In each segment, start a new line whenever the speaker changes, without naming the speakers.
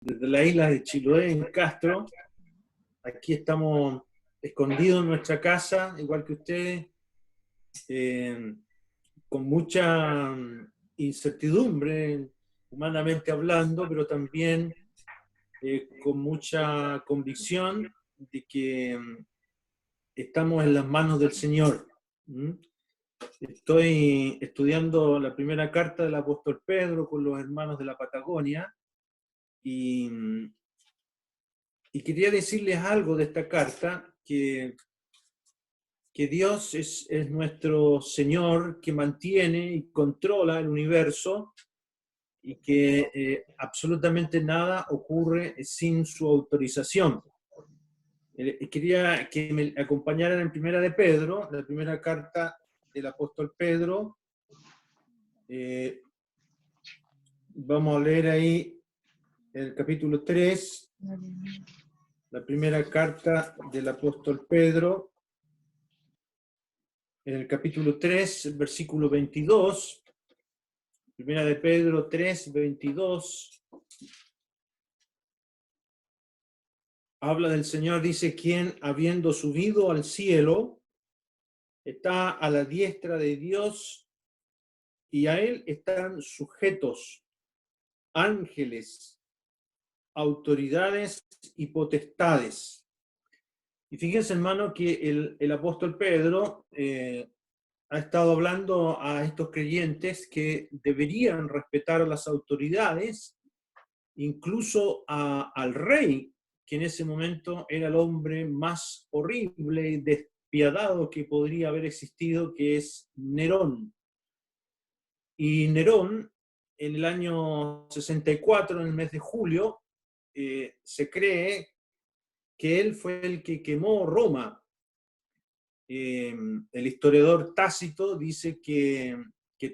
desde la isla de Chiloé, en Castro. Aquí estamos escondidos en nuestra casa, igual que ustedes, eh, con mucha incertidumbre, humanamente hablando, pero también con mucha convicción de que estamos en las manos del Señor. ¿Mm? Estoy estudiando la primera carta del apóstol Pedro con los hermanos de la Patagonia y, y quería decirles algo de esta carta, que Dios es nuestro Señor, que mantiene y controla el universo y que absolutamente nada ocurre sin su autorización. Quería que me acompañaran en Primera de Pedro, la primera carta del apóstol Pedro. Vamos a leer ahí el capítulo 3, la primera carta del apóstol Pedro, en el capítulo 3, el versículo 22, Primera de Pedro 3, 22, habla del Señor, dice, quien habiendo subido al cielo, está a la diestra de Dios y a él están sujetos ángeles, autoridades y potestades. Y fíjense, hermano, que el apóstol Pedro ha estado hablando a estos creyentes que deberían respetar a las autoridades, incluso al rey, que en ese momento era el hombre más horrible y despiadado que podría haber existido, que es Nerón. Y Nerón, en el año 64, en el mes de julio, se cree que él fue el que quemó Roma. El historiador Tácito dice que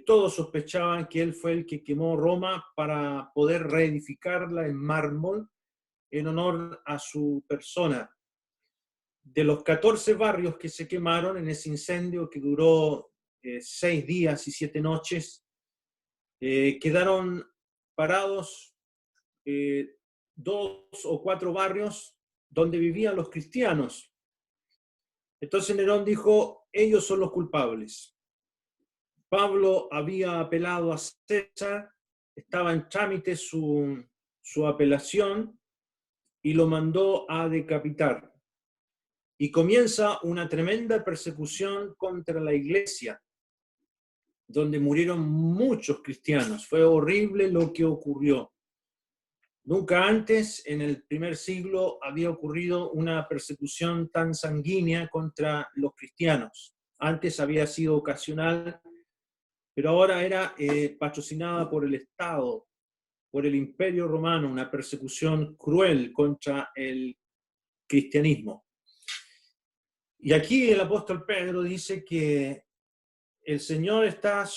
todos sospechaban que él fue el que quemó Roma para poder reedificarla en mármol en honor a su persona. De los 14 barrios que se quemaron en ese incendio que duró 6 días y 7 noches, quedaron parados 2 o 4 barrios donde vivían los cristianos. Entonces Nerón dijo, ellos son los culpables. Pablo había apelado a César, estaba en trámite su apelación y lo mandó a decapitar. Y comienza una tremenda persecución contra la iglesia, donde murieron muchos cristianos. Fue horrible lo que ocurrió. Nunca antes, en el primer siglo, había ocurrido una persecución tan sanguínea contra los cristianos. Antes había sido ocasional, pero ahora era patrocinada por el Estado, por el Imperio Romano, una persecución cruel contra el cristianismo. Y aquí el apóstol Pedro dice que el Señor está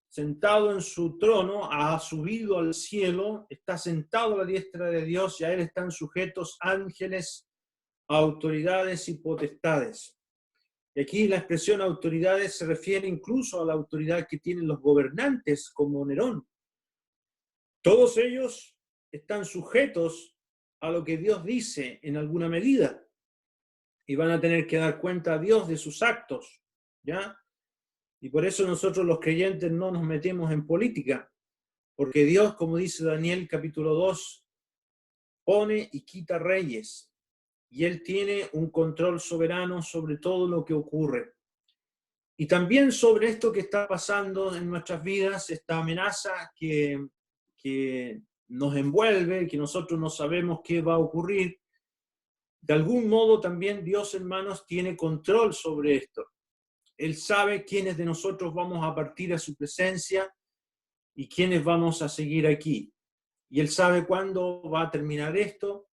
sentado en su trono, ha subido al cielo, está sentado a la diestra de Dios y a él están sujetos ángeles, autoridades y potestades. Y aquí la expresión autoridades se refiere incluso a la autoridad que tienen los gobernantes como Nerón. Todos ellos están sujetos a lo que Dios dice en alguna medida y van a tener que dar cuenta a Dios de sus actos, ¿ya? Y por eso nosotros los creyentes no nos metemos en política, porque Dios, como dice Daniel capítulo 2, pone y quita reyes, y Él tiene un control soberano sobre todo lo que ocurre. Y también sobre esto que está pasando en nuestras vidas, esta amenaza que nos envuelve, que nosotros no sabemos qué va a ocurrir, de algún modo también Dios, hermanos, tiene control sobre esto. Él sabe quiénes de nosotros vamos a partir a su presencia y quiénes vamos a seguir aquí. Y Él sabe cuándo va a terminar esto.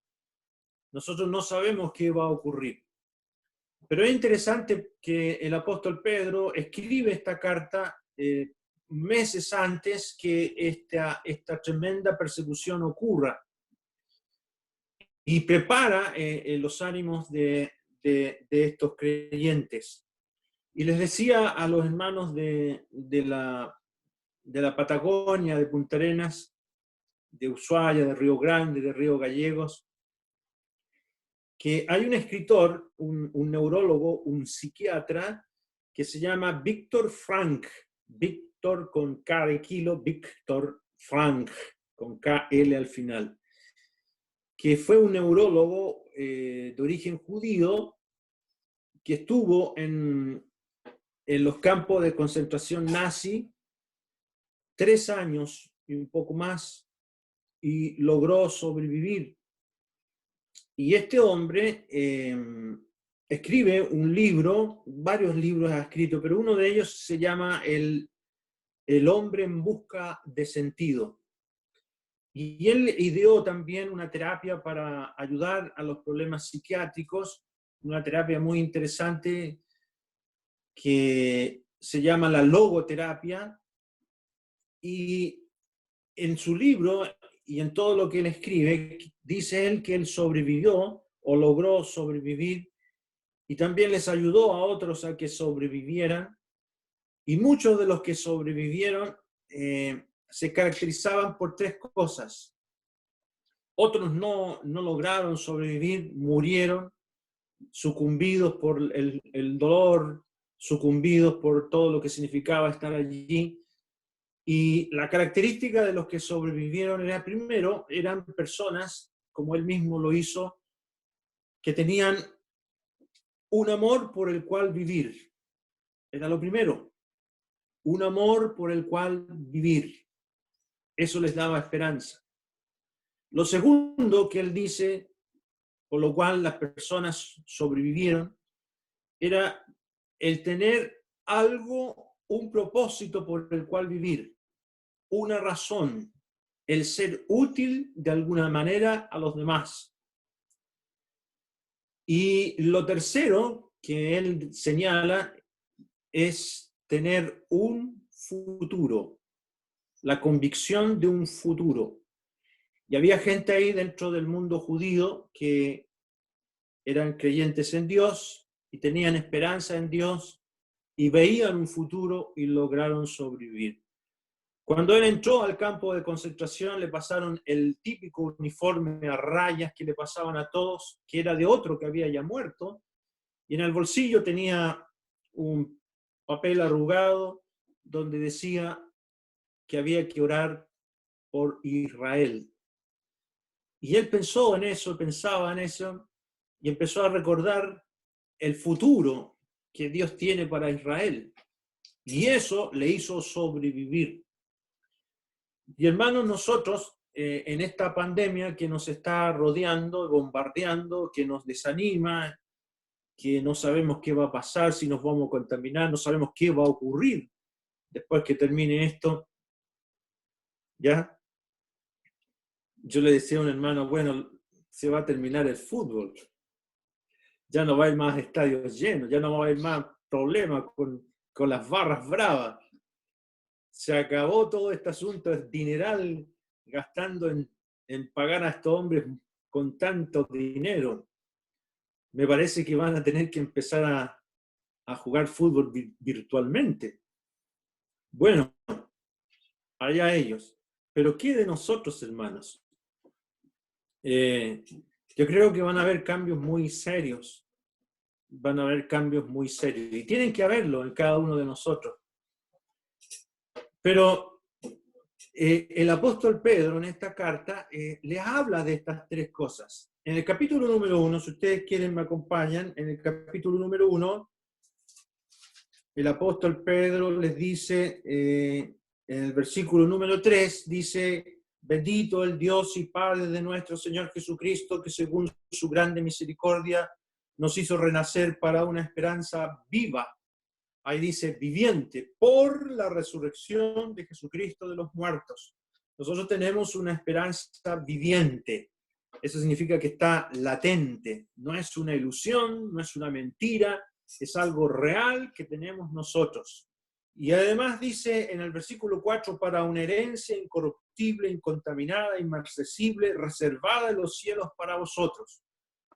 Nosotros no sabemos qué va a ocurrir. Pero es interesante que el apóstol Pedro escribe esta carta meses antes que esta tremenda persecución ocurra y prepara los ánimos de estos creyentes. Y les decía a los hermanos de la Patagonia, de Punta Arenas, de Ushuaia, de Río Grande, de Río Gallegos, que hay un escritor, un neurólogo, un psiquiatra, que se llama Viktor Frankl, Víctor con K de kilo, Viktor Frankl, con KL al final, que fue un neurólogo de origen judío que estuvo en los campos de concentración nazi 3 años y un poco más, y logró sobrevivir. Y este hombre escribe un libro, varios libros ha escrito, pero uno de ellos se llama El hombre en busca de sentido. Y él ideó también una terapia para ayudar a los problemas psiquiátricos, una terapia muy interesante que se llama la logoterapia, y en su libro y en todo lo que él escribe, dice él que él sobrevivió o logró sobrevivir y también les ayudó a otros a que sobrevivieran, y muchos de los que sobrevivieron se caracterizaban por 3 cosas. Otros no lograron sobrevivir, murieron, sucumbidos por el dolor, sucumbidos por todo lo que significaba estar allí. Y la característica de los que sobrevivieron era, primero, eran personas, como él mismo lo hizo, que tenían un amor por el cual vivir. Era lo primero, un amor por el cual vivir. Eso les daba esperanza. Lo segundo que él dice, por lo cual las personas sobrevivieron, era el tener algo, un propósito por el cual vivir, una razón, el ser útil de alguna manera a los demás. Y lo tercero que él señala es tener un futuro, la convicción de un futuro. Y había gente ahí dentro del mundo judío que eran creyentes en Dios y tenían esperanza en Dios y veían un futuro y lograron sobrevivir. Cuando él entró al campo de concentración, le pasaron el típico uniforme a rayas que le pasaban a todos, que era de otro que había ya muerto, y en el bolsillo tenía un papel arrugado donde decía que había que orar por Israel. Y él pensó en eso, pensaba en eso, y empezó a recordar el futuro que Dios tiene para Israel. Y eso le hizo sobrevivir. Y hermanos, nosotros en esta pandemia que nos está rodeando, bombardeando, que nos desanima, que no sabemos qué va a pasar, si nos vamos a contaminar, no sabemos qué va a ocurrir después que termine esto, ¿ya? Yo le decía a un hermano, bueno, se va a terminar el fútbol, ya no va a haber más estadios llenos, ya no va a haber más problemas con las barras bravas. Se acabó todo este asunto, es dineral gastando en pagar a estos hombres con tanto dinero. Me parece que van a tener que empezar a jugar fútbol virtualmente. Bueno, allá ellos. Pero ¿qué de nosotros, hermanos? Yo creo que van a haber cambios muy serios. Van a haber cambios muy serios. Y tienen que haberlo en cada uno de nosotros. Pero el apóstol Pedro en esta carta les habla de estas 3 cosas. En el capítulo número 1, si ustedes quieren me acompañan, en el capítulo número 1, el apóstol Pedro les dice, en el versículo número 3, dice: bendito el Dios y Padre de nuestro Señor Jesucristo, que según su grande misericordia nos hizo renacer para una esperanza viva. Ahí dice viviente, por la resurrección de Jesucristo de los muertos. Nosotros tenemos una esperanza viviente. Eso significa que está latente. No es una ilusión, no es una mentira, es algo real que tenemos nosotros. Y además dice en el versículo 4, para una herencia incorruptible, incontaminada, inmarcesible, reservada en los cielos para vosotros.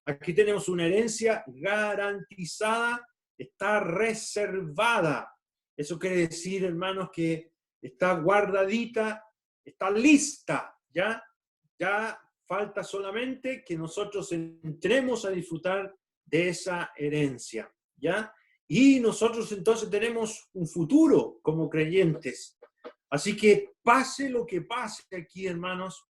Aquí tenemos una herencia garantizada, está reservada. Eso quiere decir, hermanos, que está guardadita, está lista, ya falta solamente que nosotros entremos a disfrutar de esa herencia, ¿ya? Y nosotros entonces tenemos un futuro como creyentes. Así que pase lo que pase aquí, hermanos,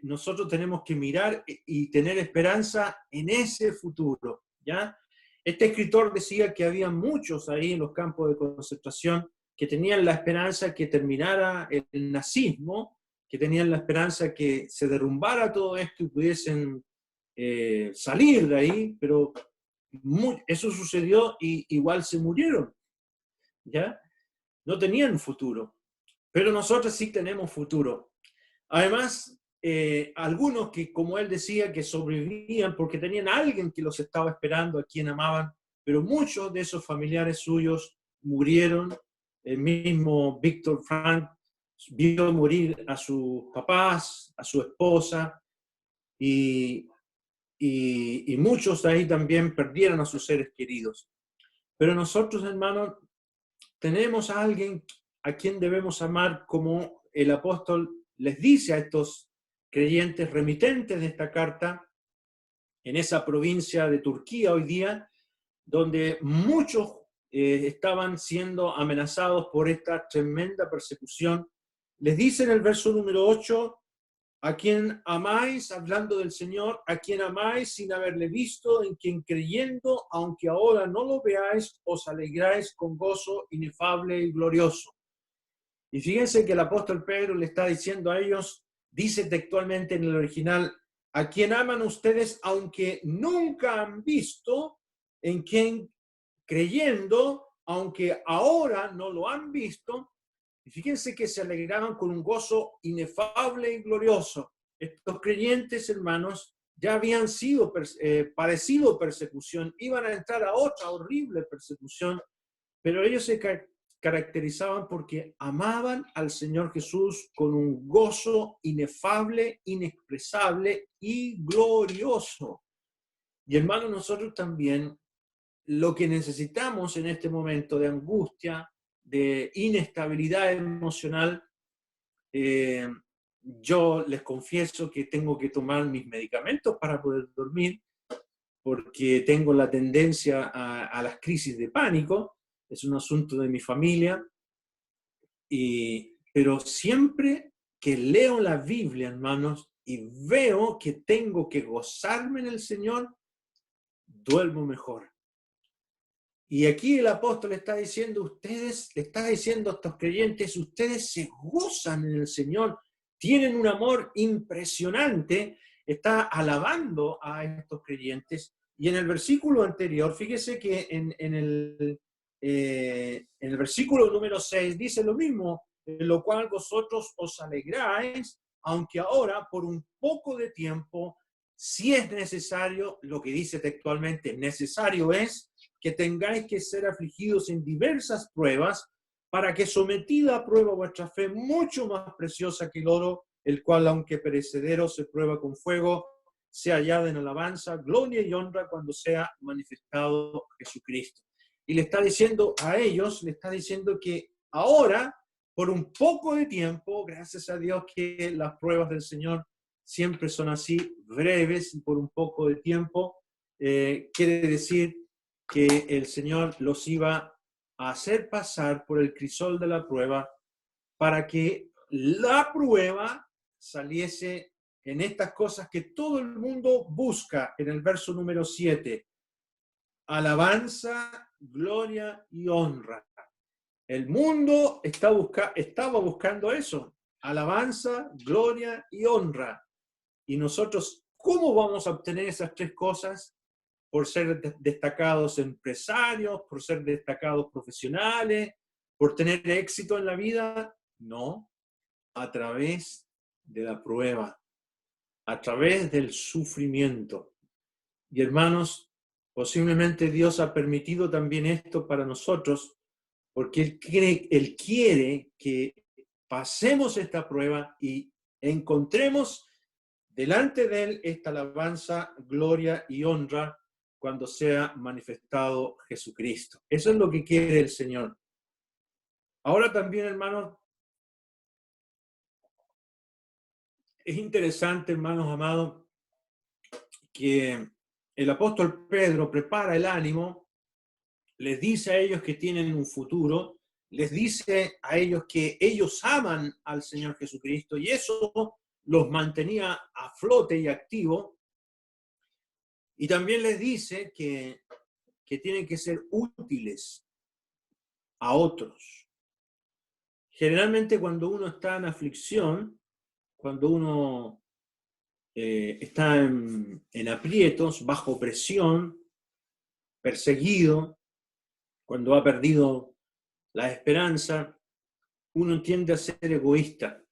nosotros tenemos que mirar y tener esperanza en ese futuro, ¿ya? Este escritor decía que había muchos ahí en los campos de concentración que tenían la esperanza que terminara el nazismo, que tenían la esperanza que se derrumbara todo esto y pudiesen salir de ahí, pero eso sucedió y igual se murieron, ¿ya? No tenían futuro, pero nosotros sí tenemos futuro. Además, algunos que, como él decía, que sobrevivían porque tenían a alguien que los estaba esperando, a quien amaban, pero muchos de esos familiares suyos murieron. El mismo Víctor Frank vio morir a sus papás, a su esposa, y, y muchos de ahí también perdieron a sus seres queridos. Pero nosotros, hermanos, tenemos a alguien a quien debemos amar, como el apóstol les dice a estos creyentes remitentes de esta carta, en esa provincia de Turquía hoy día, donde muchos estaban siendo amenazados por esta tremenda persecución. Les dice en el verso número 8, a quien amáis, hablando del Señor, a quien amáis sin haberle visto, en quien creyendo, aunque ahora no lo veáis, os alegráis con gozo inefable y glorioso. Y fíjense que el apóstol Pedro le está diciendo a ellos, dice textualmente en el original, a quien aman ustedes, aunque nunca han visto, en quien creyendo, aunque ahora no lo han visto. Y fíjense que se alegraban con un gozo inefable y glorioso. Estos creyentes, hermanos, ya habían sido padecido persecución, iban a entrar a otra horrible persecución, pero ellos se caracterizaban porque amaban al Señor Jesús con un gozo inefable, inexpresable y glorioso. Y hermanos, nosotros también lo que necesitamos en este momento de angustia, de inestabilidad emocional, yo les confieso que tengo que tomar mis medicamentos para poder dormir, porque tengo la tendencia a las crisis de pánico, es un asunto de mi familia, pero siempre que leo la Biblia, hermanos, y veo que tengo que gozarme en el Señor, duermo mejor. Y aquí el apóstol está diciendo, ustedes, le está diciendo a estos creyentes, ustedes se gozan en el Señor, tienen un amor impresionante, está alabando a estos creyentes. Y en el versículo anterior, fíjese que en el versículo número 6 dice lo mismo, en lo cual vosotros os alegráis, aunque ahora por un poco de tiempo, si es necesario, lo que dice textualmente, necesario es que tengáis que ser afligidos en diversas pruebas, para que sometida a prueba vuestra fe, mucho más preciosa que el oro, el cual, aunque perecedero, se prueba con fuego, sea hallada en alabanza, gloria y honra cuando sea manifestado Jesucristo. Y le está diciendo a ellos, le está diciendo que ahora, por un poco de tiempo, gracias a Dios que las pruebas del Señor siempre son así, breves y por un poco de tiempo, quiere decir que el Señor los iba a hacer pasar por el crisol de la prueba para que la prueba saliese en estas cosas que todo el mundo busca en el verso número 7. Alabanza, gloria y honra. El mundo estaba buscando eso. Alabanza, gloria y honra. Y nosotros, ¿cómo vamos a obtener esas tres cosas? Por ser destacados empresarios, por ser destacados profesionales, por tener éxito en la vida. No, a través de la prueba, a través del sufrimiento. Y hermanos, posiblemente Dios ha permitido también esto para nosotros, porque Él quiere que pasemos esta prueba y encontremos delante de Él esta alabanza, gloria y honra cuando sea manifestado Jesucristo. Eso es lo que quiere el Señor. Ahora también, hermanos, Es interesante, hermanos amados, que el apóstol Pedro prepara el ánimo, les dice a ellos que tienen un futuro, les dice a ellos que ellos aman al Señor Jesucristo y eso los mantenía a flote y activo. Y también les dice que tienen que ser útiles a otros. Generalmente cuando uno está en aflicción, cuando uno está en aprietos, bajo presión, perseguido, cuando ha perdido la esperanza, uno tiende a ser egoísta,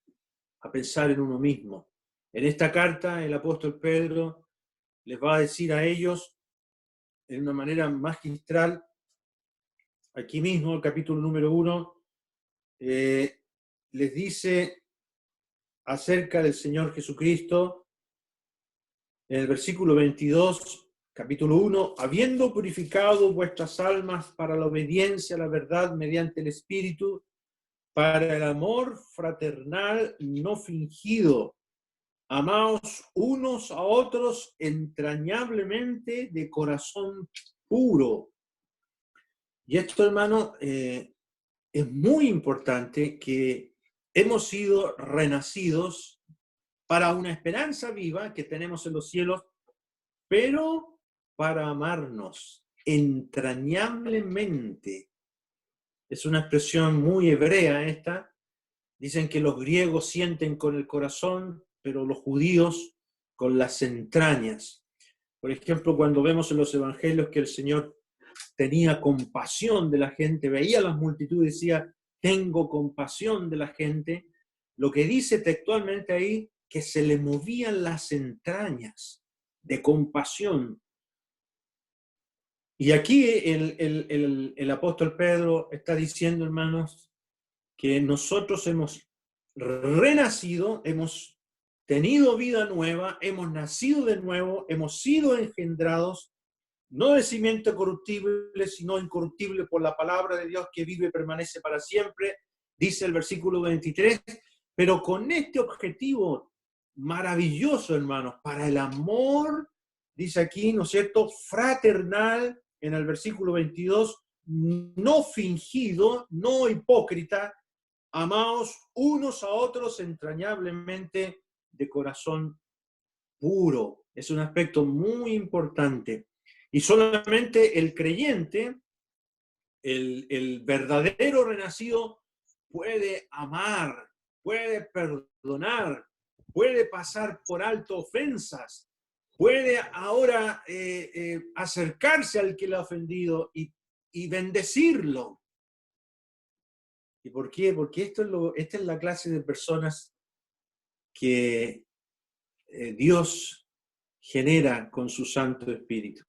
a pensar en uno mismo. En esta carta el apóstol Pedro les va a decir a ellos, en una manera magistral, aquí mismo, el capítulo número 1, les dice acerca del Señor Jesucristo, en el versículo 22, capítulo 1, habiendo purificado vuestras almas para la obediencia a la verdad mediante el Espíritu, para el amor fraternal no fingido, amaos unos a otros entrañablemente de corazón puro. Y esto, hermano, es muy importante, que hemos sido renacidos para una esperanza viva que tenemos en los cielos, pero para amarnos entrañablemente. Es una expresión muy hebrea esta. Dicen que los griegos sienten con el corazón, pero los judíos con las entrañas. Por ejemplo, cuando vemos en los evangelios que el Señor tenía compasión de la gente, veía las multitudes y decía, tengo compasión de la gente, lo que dice textualmente ahí, que se le movían las entrañas de compasión. Y aquí el apóstol Pedro está diciendo, hermanos, que nosotros hemos renacido, hemos tenido vida nueva, hemos nacido de nuevo, hemos sido engendrados, no de cimiento corruptible, sino incorruptible por la palabra de Dios que vive y permanece para siempre, dice el versículo 23, pero con este objetivo maravilloso, hermanos, para el amor, dice aquí, ¿no es cierto?, fraternal, en el versículo 22, no fingido, no hipócrita, amaos unos a otros entrañablemente de corazón puro. Es un aspecto muy importante. Y solamente el creyente, el verdadero renacido, puede amar, puede perdonar, puede pasar por alto ofensas, puede ahora acercarse al que le ha ofendido y bendecirlo. ¿Y por qué? Porque esta es la clase de personas que Dios genera con su Santo Espíritu.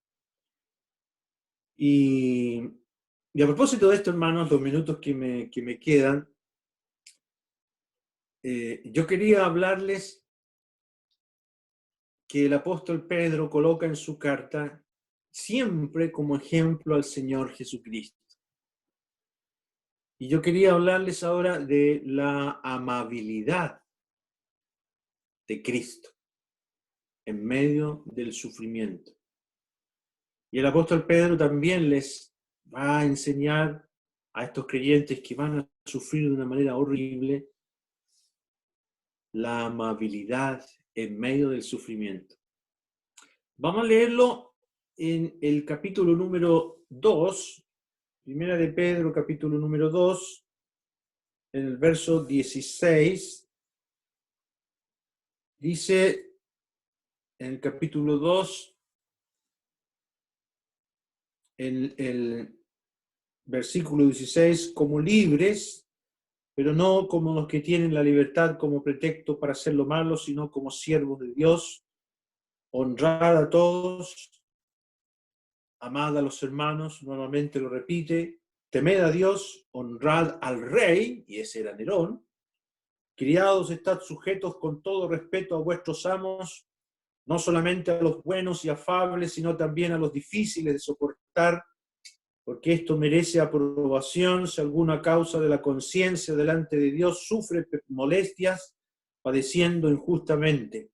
Y a propósito de esto, hermanos, los minutos que me quedan, yo quería hablarles que el apóstol Pedro coloca en su carta siempre como ejemplo al Señor Jesucristo. Y yo quería hablarles ahora de la amabilidad de Cristo en medio del sufrimiento. Y el apóstol Pedro también les va a enseñar a estos creyentes que van a sufrir de una manera horrible la amabilidad en medio del sufrimiento. Vamos a leerlo en el capítulo número 2, primera de Pedro, capítulo número 2, en el verso 16, dice en el capítulo 2, en el versículo 16, como libres, pero no como los que tienen la libertad como pretexto para hacer lo malo, sino como siervos de Dios, honrad a todos, amad a los hermanos, nuevamente lo repite, temed a Dios, honrad al rey, y ese era Nerón, criados estad sujetos con todo respeto a vuestros amos, no solamente a los buenos y afables, sino también a los difíciles de soportar, porque esto merece aprobación si alguna causa de la conciencia delante de Dios sufre molestias, padeciendo injustamente.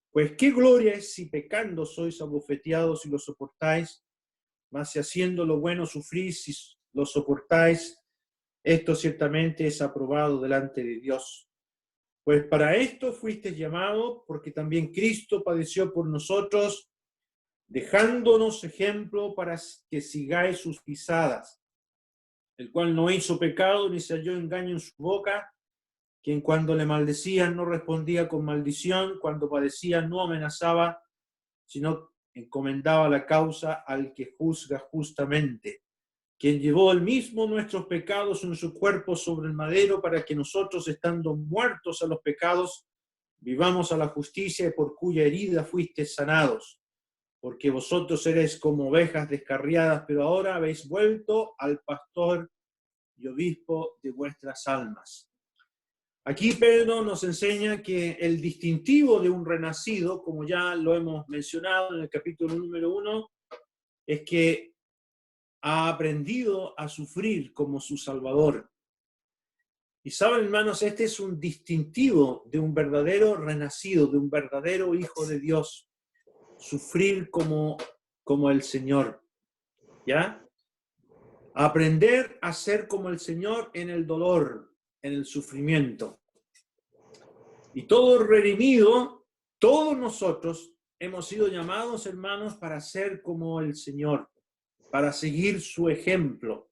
Pues qué gloria es si pecando sois abofeteados y lo soportáis, mas si haciendo lo bueno sufrís y lo soportáis, esto ciertamente es aprobado delante de Dios. Pues para esto fuisteis llamados, porque también Cristo padeció por nosotros, dejándonos ejemplo para que sigáis sus pisadas, el cual no hizo pecado ni se halló engaño en su boca, quien cuando le maldecían no respondía con maldición, cuando padecía no amenazaba, sino encomendaba la causa al que juzga justamente, quien llevó él mismo nuestros pecados en su cuerpo sobre el madero, para que nosotros, estando muertos a los pecados, vivamos a la justicia, y por cuya herida fuisteis sanados. Porque vosotros eres como ovejas descarriadas, pero ahora habéis vuelto al pastor y obispo de vuestras almas. Aquí Pedro nos enseña que el distintivo de un renacido, como ya lo hemos mencionado en el capítulo número 1, es que ha aprendido a sufrir como su Salvador. Y saben, hermanos, este es un distintivo de un verdadero renacido, de un verdadero hijo de Dios. Sufrir como el Señor, ¿ya? Aprender a ser como el Señor en el dolor, en el sufrimiento. Y todo redimido, todos nosotros hemos sido llamados, hermanos, para ser como el Señor, para seguir su ejemplo.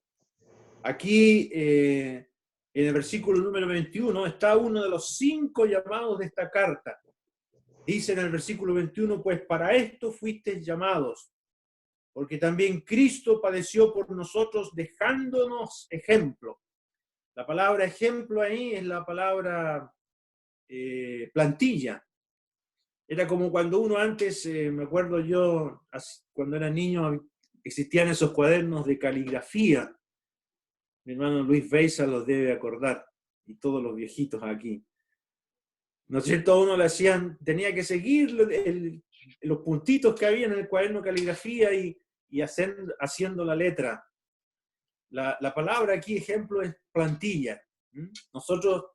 Aquí, en el versículo número 21, está uno de los 5 llamados de esta carta. Dice en el versículo 21, pues para esto fuisteis llamados, porque también Cristo padeció por nosotros, dejándonos ejemplo. La palabra ejemplo ahí es la palabra plantilla. Era como cuando uno antes, me acuerdo yo, cuando era niño, existían esos cuadernos de caligrafía. Mi hermano Luis Beisa los debe acordar, y todos los viejitos aquí. ¿No es cierto? Uno le hacían, tenía que seguir los puntitos que había en el cuaderno de caligrafía y haciendo la letra. La palabra aquí, ejemplo, es plantilla. Nosotros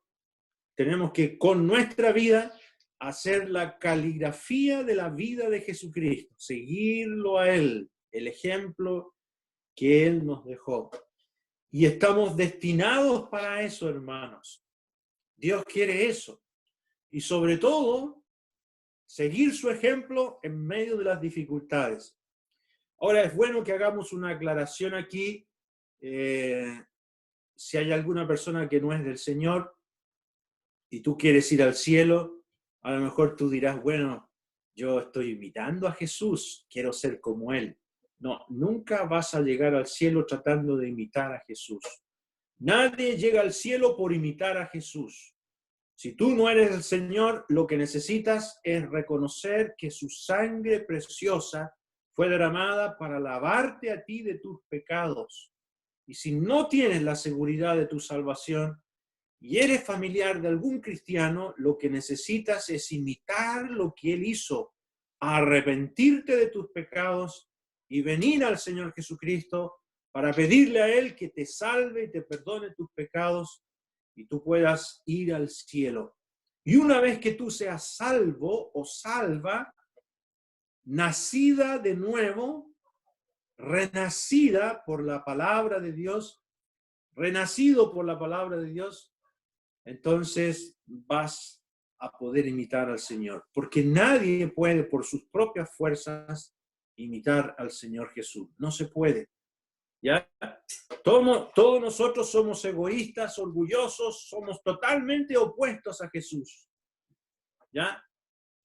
tenemos que, con nuestra vida, hacer la caligrafía de la vida de Jesucristo, seguirlo a Él, el ejemplo que Él nos dejó. Y estamos destinados para eso, hermanos. Dios quiere eso. Y sobre todo, seguir su ejemplo en medio de las dificultades. Ahora, es bueno que hagamos una aclaración aquí. Si hay alguna persona que no es del Señor y tú quieres ir al cielo, a lo mejor tú dirás, bueno, yo estoy imitando a Jesús, quiero ser como Él. No, nunca vas a llegar al cielo tratando de imitar a Jesús. Nadie llega al cielo por imitar a Jesús. Si tú no eres el Señor, lo que necesitas es reconocer que su sangre preciosa fue derramada para lavarte a ti de tus pecados. Y si no tienes la seguridad de tu salvación y eres familiar de algún cristiano, lo que necesitas es imitar lo que Él hizo, arrepentirte de tus pecados y venir al Señor Jesucristo para pedirle a Él que te salve y te perdone tus pecados y tú puedas ir al cielo. Y una vez que tú seas salvo o salva, nacida de nuevo, renacida por la palabra de Dios, renacido por la palabra de Dios, entonces vas a poder imitar al Señor. Porque nadie puede por sus propias fuerzas imitar al Señor Jesús. No se puede. ¿Ya? Todos nosotros somos egoístas, orgullosos, somos totalmente opuestos a Jesús. ¿Ya?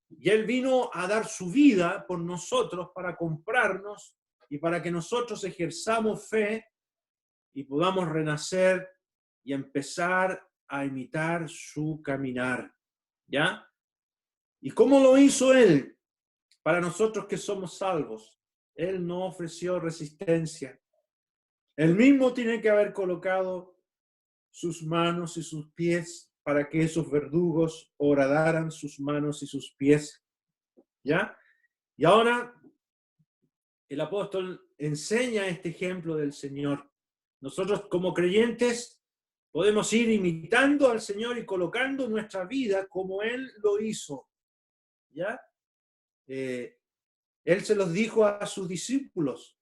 Y Él vino a dar su vida por nosotros para comprarnos y para que nosotros ejerzamos fe y podamos renacer y empezar a imitar su caminar. ¿Ya? ¿Y cómo lo hizo Él? Para nosotros que somos salvos, Él no ofreció resistencia. Él mismo tiene que haber colocado sus manos y sus pies para que esos verdugos horadaran sus manos y sus pies. ¿Ya? Y ahora el apóstol enseña este ejemplo del Señor. Nosotros como creyentes Podemos ir imitando al Señor y colocando nuestra vida como Él lo hizo. ¿Ya? Él se los dijo a sus discípulos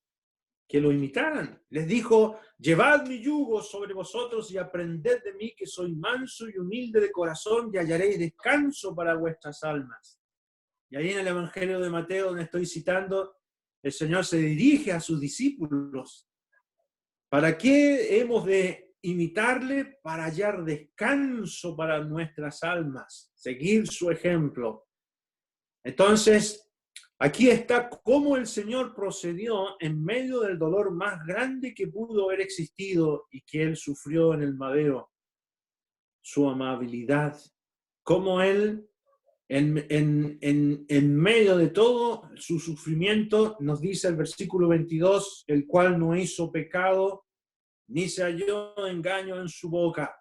que lo imitaran. Les dijo, llevad mi yugo sobre vosotros y aprended de mí, que soy manso y humilde de corazón, y hallaréis descanso para vuestras almas. Y ahí en el Evangelio de Mateo, donde estoy citando, el Señor se dirige a sus discípulos. ¿Para qué hemos de imitarle? Para hallar descanso para nuestras almas, seguir su ejemplo. Entonces, aquí está cómo el Señor procedió en medio del dolor más grande que pudo haber existido y que Él sufrió en el madero. Su amabilidad, cómo Él, en medio de todo su sufrimiento, nos dice el versículo 22, el cual no hizo pecado, ni se halló engaño en su boca.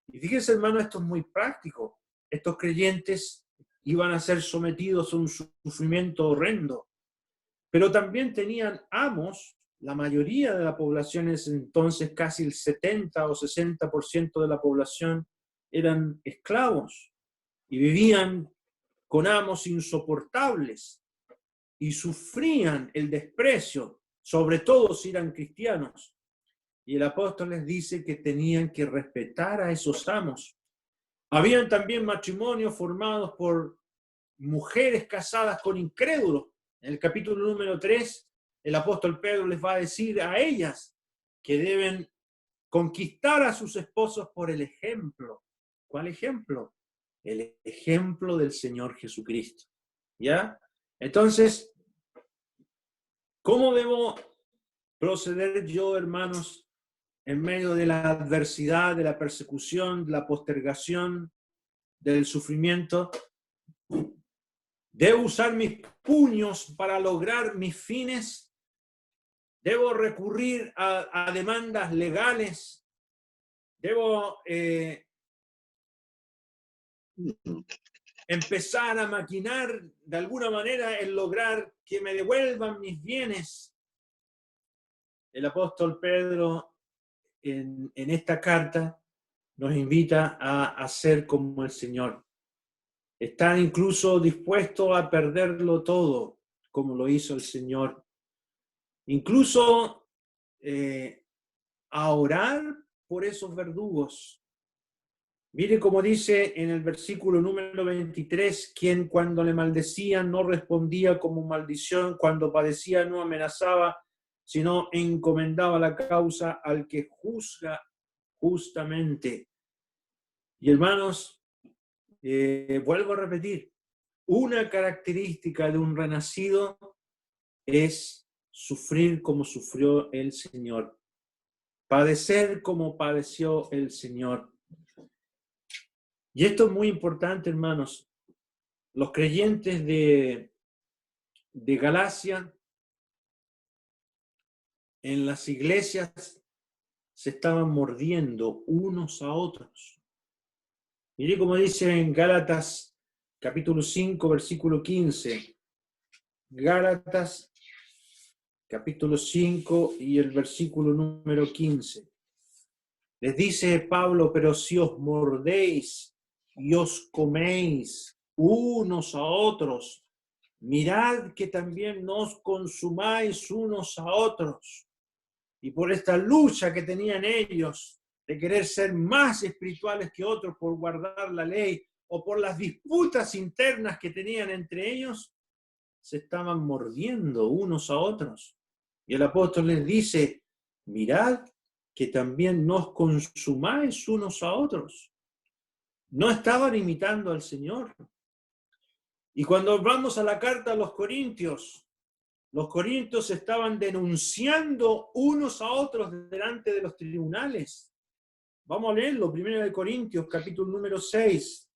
Y fíjense, hermano, esto es muy práctico. Estos creyentes iban a ser sometidos a un sufrimiento horrendo, pero también tenían amos. La mayoría de la población en ese entonces, casi el 70 o 60% de la población, eran esclavos y vivían con amos insoportables y sufrían el desprecio, sobre todo si eran cristianos. Y el apóstol les dice que tenían que respetar a esos amos. Habían también matrimonios formados por mujeres casadas con incrédulos. En el capítulo número 3, el apóstol Pedro les va a decir a ellas que deben conquistar a sus esposos por el ejemplo. ¿Cuál ejemplo? El ejemplo del Señor Jesucristo. ¿Ya? Entonces, ¿cómo debo proceder yo, hermanos, en medio de la adversidad, de la persecución, de la postergación, del sufrimiento? ¿Debo usar mis puños para lograr mis fines? ¿Debo recurrir a demandas legales? ¿Debo empezar a maquinar de alguna manera en lograr que me devuelvan mis bienes? El apóstol Pedro en esta carta nos invita a hacer como el Señor. Estar incluso dispuesto a perderlo todo, como lo hizo el Señor. Incluso a orar por esos verdugos. Mire cómo dice en el versículo número 23, quien cuando le maldecían no respondía como maldición, cuando padecía no amenazaba, sino encomendaba la causa al que juzga justamente. Y hermanos, vuelvo a repetir, una característica de un renacido es sufrir como sufrió el Señor, padecer como padeció el Señor. Y esto es muy importante, hermanos. Los creyentes de Galacia, en las iglesias, se estaban mordiendo unos a otros. Mire cómo dice en Gálatas capítulo 5, versículo 15. Gálatas capítulo 5 y el versículo número 15. Les dice Pablo, pero si os mordéis y os coméis unos a otros, mirad que también no os consumáis unos a otros. Y por esta lucha que tenían ellos de querer ser más espirituales que otros por guardar la ley, o por las disputas internas que tenían entre ellos, se estaban mordiendo unos a otros. Y el apóstol les dice, mirad que también no os consumáis unos a otros. No estaban imitando al Señor. Y cuando vamos a la carta a los corintios estaban denunciando unos a otros delante de los tribunales. Vamos a leerlo, 1 Corintios, capítulo número 6.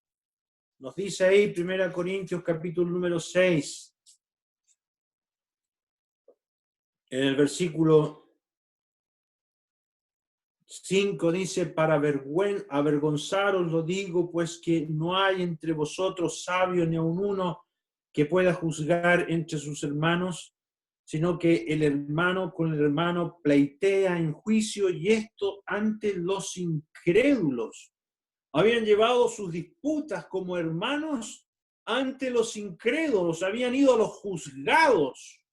Nos dice ahí, 1 Corintios, capítulo número 6. En el versículo 5 dice, para avergonzaros lo digo, pues que no hay entre vosotros sabio ni aun uno que pueda juzgar entre sus hermanos, sino que el hermano con el hermano pleitea en juicio, y esto ante los incrédulos. Habían llevado sus disputas como hermanos ante los incrédulos, habían ido a los juzgados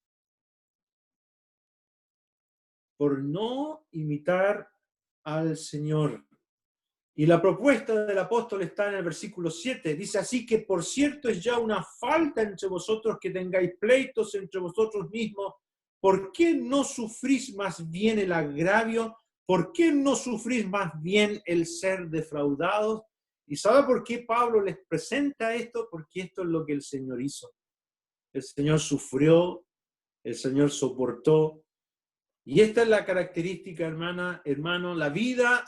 por no imitar al Señor. Y la propuesta del apóstol está en el versículo 7. Dice: así que por cierto es ya una falta entre vosotros que tengáis pleitos entre vosotros mismos. ¿Por qué no sufrís más bien el agravio? ¿Por qué no sufrís más bien el ser defraudados? ¿Y sabe por qué Pablo les presenta esto? Porque esto es lo que el Señor hizo. El Señor sufrió, el Señor soportó. Y esta es la característica, hermano, la vida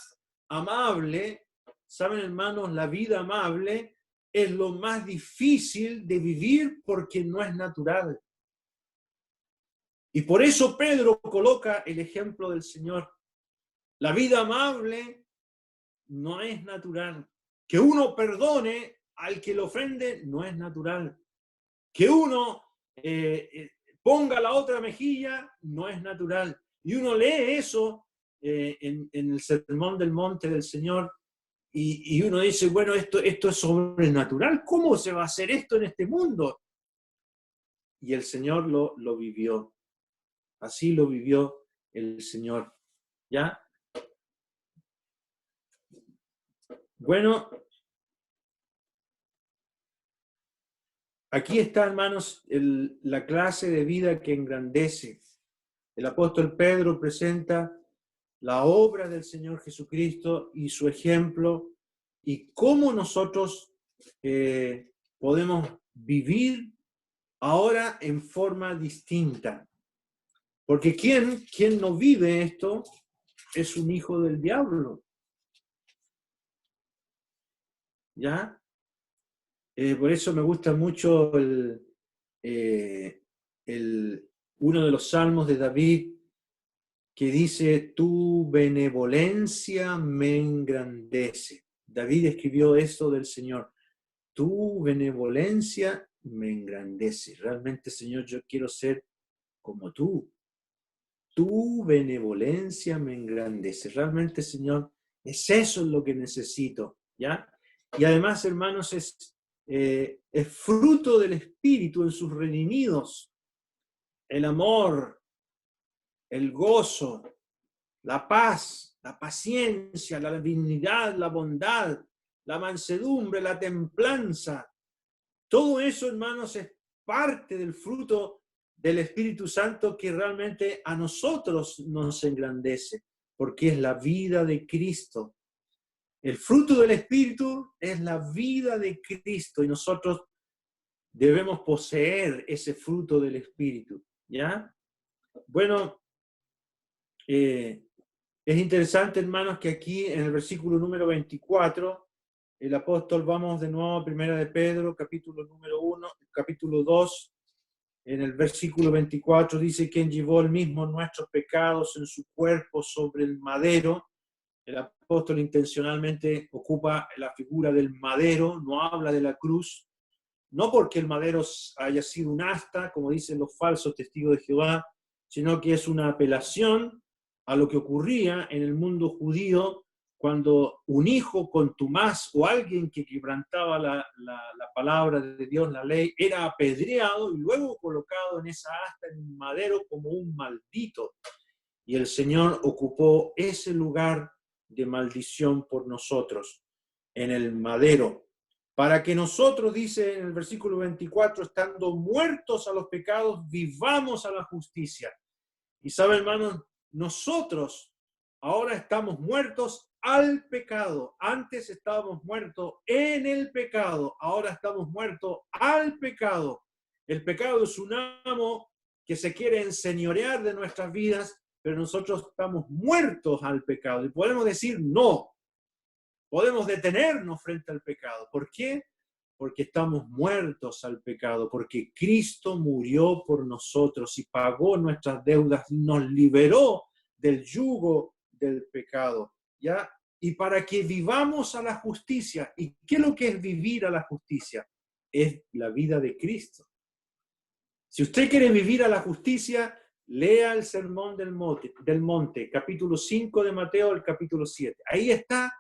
amable. ¿Saben, hermanos? La vida amable es lo más difícil de vivir porque no es natural. Y por eso Pedro coloca el ejemplo del Señor. La vida amable no es natural. Que uno perdone al que lo ofende no es natural. Que uno ponga la otra mejilla no es natural. Y uno lee eso en el Sermón del Monte del Señor y uno dice, bueno, esto es sobrenatural. ¿Cómo se va a hacer esto en este mundo? Y el Señor lo vivió. Así lo vivió el Señor. ¿Ya? Bueno, aquí está, hermanos, la clase de vida que engrandece. El apóstol Pedro presenta la obra del Señor Jesucristo y su ejemplo, y cómo nosotros podemos vivir ahora en forma distinta. Porque quien no vive esto es un hijo del diablo. ¿Ya? Por eso me gusta mucho uno de los salmos de David, que dice: tu benevolencia me engrandece. David escribió esto del Señor: tu benevolencia me engrandece. Realmente, Señor, yo quiero ser como tú. Tu benevolencia me engrandece. Realmente, Señor, es eso lo que necesito, ¿ya? Y además, hermanos, es fruto del Espíritu en sus redimidos. El amor, el gozo, la paz, la paciencia, la dignidad, la bondad, la mansedumbre, la templanza. Todo eso, hermanos, es parte del fruto del Espíritu Santo que realmente a nosotros nos engrandece, porque es la vida de Cristo. El fruto del Espíritu es la vida de Cristo y nosotros debemos poseer ese fruto del Espíritu, ¿ya? Bueno, es interesante, hermanos, que aquí en el versículo número 24, el apóstol, vamos de nuevo a Primera de Pedro, capítulo número 1, capítulo 2, en el versículo 24 dice: quien llevó él mismo nuestros pecados en su cuerpo sobre el madero. El apóstol intencionalmente ocupa la figura del madero, no habla de la cruz, no porque el madero haya sido un asta, como dicen los falsos testigos de Jehová, sino que es una apelación a lo que ocurría en el mundo judío cuando un hijo contumaz o alguien que quebrantaba la palabra de Dios, la ley, era apedreado y luego colocado en esa asta, en un madero, como un maldito. Y el Señor ocupó ese lugar de maldición por nosotros, en el madero, para que nosotros, dice en el versículo 24, estando muertos a los pecados, vivamos a la justicia. Y sabe, hermanos, nosotros ahora estamos muertos al pecado. Antes estábamos muertos en el pecado, ahora estamos muertos al pecado. El pecado es un amo que se quiere enseñorear de nuestras vidas, pero nosotros estamos muertos al pecado. Y podemos decir no. Podemos detenernos frente al pecado. ¿Por qué? Porque estamos muertos al pecado, porque Cristo murió por nosotros y pagó nuestras deudas y nos liberó del yugo del pecado, ¿ya? Y para que vivamos a la justicia. ¿Y qué es lo que es vivir a la justicia? Es la vida de Cristo. Si usted quiere vivir a la justicia, lea el Sermón del Monte, capítulo 5 de Mateo, el capítulo 7. Ahí está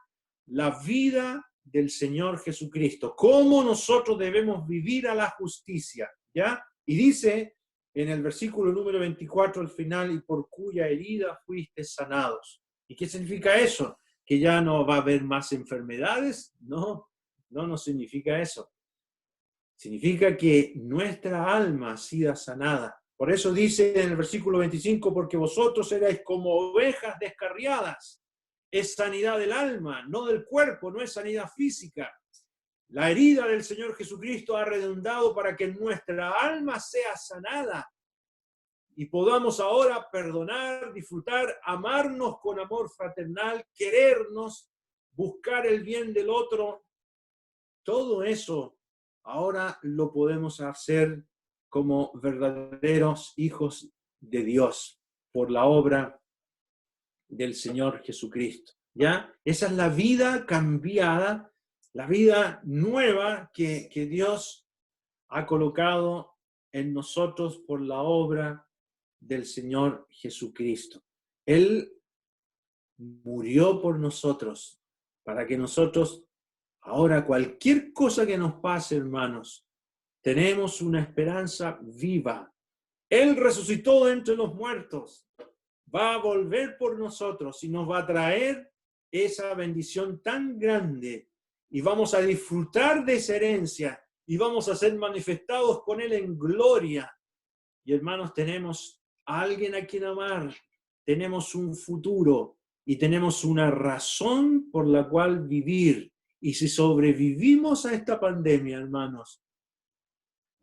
la vida del Señor Jesucristo, cómo nosotros debemos vivir a la justicia, ¿ya? Y dice en el versículo número 24 al final, y por cuya herida fuiste sanados. ¿Y qué significa eso? ¿Que ya no va a haber más enfermedades? No, no significa eso. Significa que nuestra alma ha sido sanada. Por eso dice en el versículo 25, porque vosotros erais como ovejas descarriadas. Es sanidad del alma, no del cuerpo, no es sanidad física. La herida del Señor Jesucristo ha redundado para que nuestra alma sea sanada y podamos ahora perdonar, disfrutar, amarnos con amor fraternal, querernos, buscar el bien del otro. Todo eso ahora lo podemos hacer como verdaderos hijos de Dios por la obra del Señor Jesucristo. ¿Ya? Esa es la vida cambiada, la vida nueva que Dios ha colocado en nosotros por la obra del Señor Jesucristo. Él murió por nosotros para que nosotros, ahora cualquier cosa que nos pase, hermanos, tenemos una esperanza viva. Él resucitó de entre los muertos, va a volver por nosotros y nos va a traer esa bendición tan grande y vamos a disfrutar de esa herencia y vamos a ser manifestados con Él en gloria. Y hermanos, tenemos a alguien a quien amar, tenemos un futuro y tenemos una razón por la cual vivir. Y si sobrevivimos a esta pandemia, hermanos,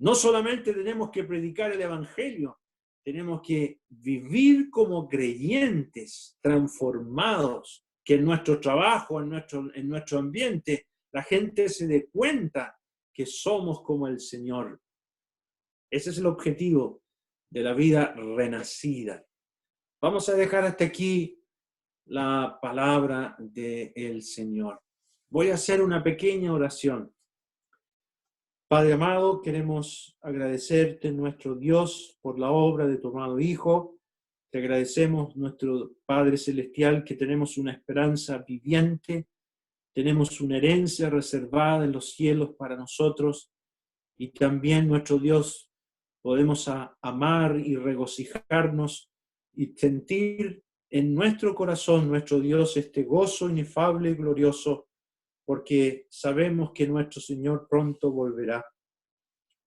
no solamente tenemos que predicar el Evangelio, tenemos que vivir como creyentes, transformados, que en nuestro trabajo, en nuestro ambiente, la gente se dé cuenta que somos como el Señor. Ese es el objetivo de la vida renacida. Vamos a dejar hasta aquí la palabra del Señor. Voy a hacer una pequeña oración. Padre amado, queremos agradecerte, nuestro Dios, por la obra de tu amado Hijo. Te agradecemos, nuestro Padre Celestial, que tenemos una esperanza viviente, tenemos una herencia reservada en los cielos para nosotros, y también, nuestro Dios, podemos amar y regocijarnos y sentir en nuestro corazón, nuestro Dios, este gozo inefable y glorioso, porque sabemos que nuestro Señor pronto volverá.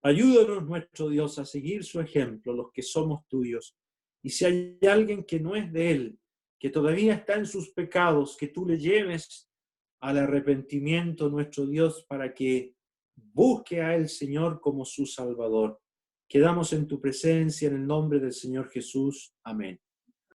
Ayúdanos, nuestro Dios, a seguir su ejemplo, los que somos tuyos. Y si hay alguien que no es de Él, que todavía está en sus pecados, que tú le lleves al arrepentimiento, nuestro Dios, para que busque a Él, Señor, como su Salvador. Quedamos en tu presencia, en el nombre del Señor Jesús. Amén.